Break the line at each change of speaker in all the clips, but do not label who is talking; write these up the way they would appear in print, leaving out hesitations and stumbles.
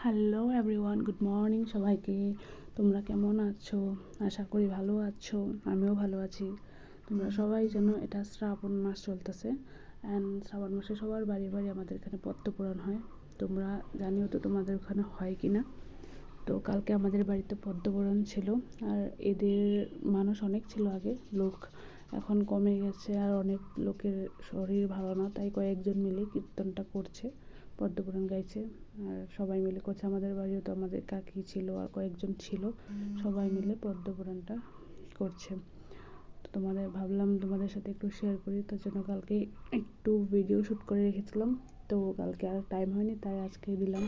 Hello everyone, good morning সবাইকে। তোমরা কেমন আছো? আশা করি ভালো আছো, আমিও ভালো আছি। তোমরা সবাই জানো এটা শ্রাবণ মাস চলতেছে, অ্যান্ড শ্রাবণ মাসে সবার বাড়ি বাড়ি আমাদের এখানে পদ্মপুরাণ হয়। তোমরা জানিও তো তোমাদের ওখানে হয় কি না। তো কালকে আমাদের বাড়িতে পদ্মপুরাণ ছিল, আর এদের মানুষ অনেক ছিল আগে, লোক এখন কমে গেছে, আর অনেক লোকের শরীর ভালো না, তাই কয়েকজন মিলে কীর্তনটা করছে, পদ্মপুরাণ গাইছে। আর সবাই মিলে করছে, আমাদের বাড়িও তো আমাদের কাকি ছিল আর কয়েকজন ছিল, সবাই মিলে পদ্মপুরাণটা করছে। তো ভাবলাম তোমাদের সাথে একটু শেয়ার করি, তার জন্য কালকে একটু ভিডিও শ্যুট করে রেখেছিলাম। তো কালকে আর টাইম হয়নি, তাই আজকে দিলাম।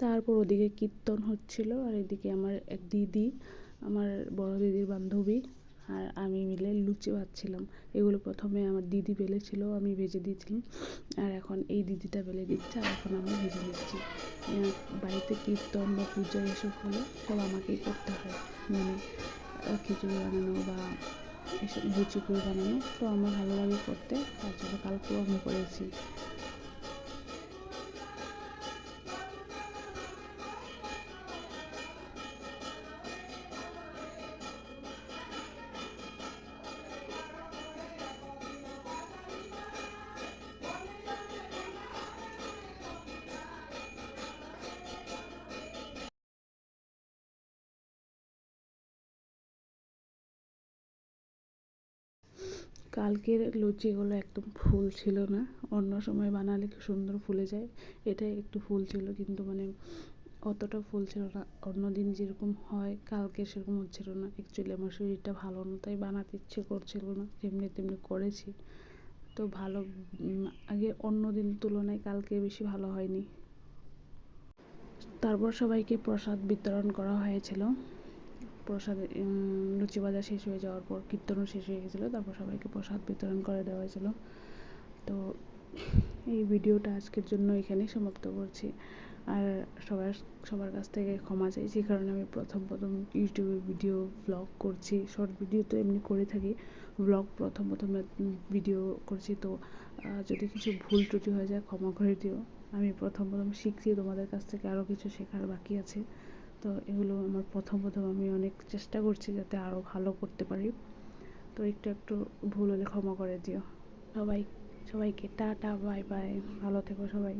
তারপর ওদিকে কীর্তন হচ্ছিল, আর এদিকে আমার এক দিদি, আমার বড় দিদির বান্ধবী আর আমি মিলে লুচি ভাজছিলাম। এগুলো প্রথমে আমার দিদি বেলেছিল, আমি ভেজে দিয়েছিলাম, আর এখন এই দিদিটা বেলে দিচ্ছে, আর এখন আমি ভেজে দিচ্ছি। বাড়িতে কীর্তন বা পূজা এসব হলে সব আমাকেই করতে হয়, মানে খিচুড়ি বানানো বা এসব লুচি করে বানানো, তো আমার ভালো লাগে করতে, তার জন্য কালকেও আমি করেছি। কালকের লুচিগুলো একদম ফুল ছিল না, অন্য সময় বানালে কি সুন্দর ফুলে যায়, এটা একটু ফুল ছিল, কিন্তু মানে অতটা ফুল ছিল না। অন্য দিন যেরকম হয় কালকে সেরকম হচ্ছিল না। অ্যাকচুয়ালি আমার শরীরটা ভালো না, তাই বানাতে ইচ্ছে করছিল না, যেমনি তেমনি করেছি। তো ভালো, আগে অন্য দিন তুলনায় কালকে বেশি ভালো হয়নি। তারপর সবাইকে প্রসাদ বিতরণ করা হয়েছিল। প্রসাদ, লুচি ভাজা শেষ হয়ে যাওয়ার পর কীর্তনও শেষ হয়ে গেছিলো, তারপর সবাইকে প্রসাদ বিতরণ করে দেওয়া হয়েছিল। তো এই ভিডিওটা আজকের জন্য এখানেই সমাপ্ত করছি। আর সবার কাছ থেকে ক্ষমা চাইছি, কারণ আমি প্রথম ইউটিউবে ভিডিও ব্লগ করছি। শর্ট ভিডিও তো এমনি করে থাকি, ব্লগ প্রথম ভিডিও করছি। তো যদি কিছু ভুল ত্রুটি হয়ে যায় ক্ষমা করে দিও। আমি প্রথম শিখছি, তোমাদের কাছ থেকে আরও কিছু শেখার বাকি আছে। তো এগুলো আমার প্রথম আমি অনেক চেষ্টা করছি যাতে আরও ভালো করতে পারি। তো একটু ভুল হলে ক্ষমা করে দিও। সবাইকে টাটা, বাই বাই, ভালো থেকো সবাই।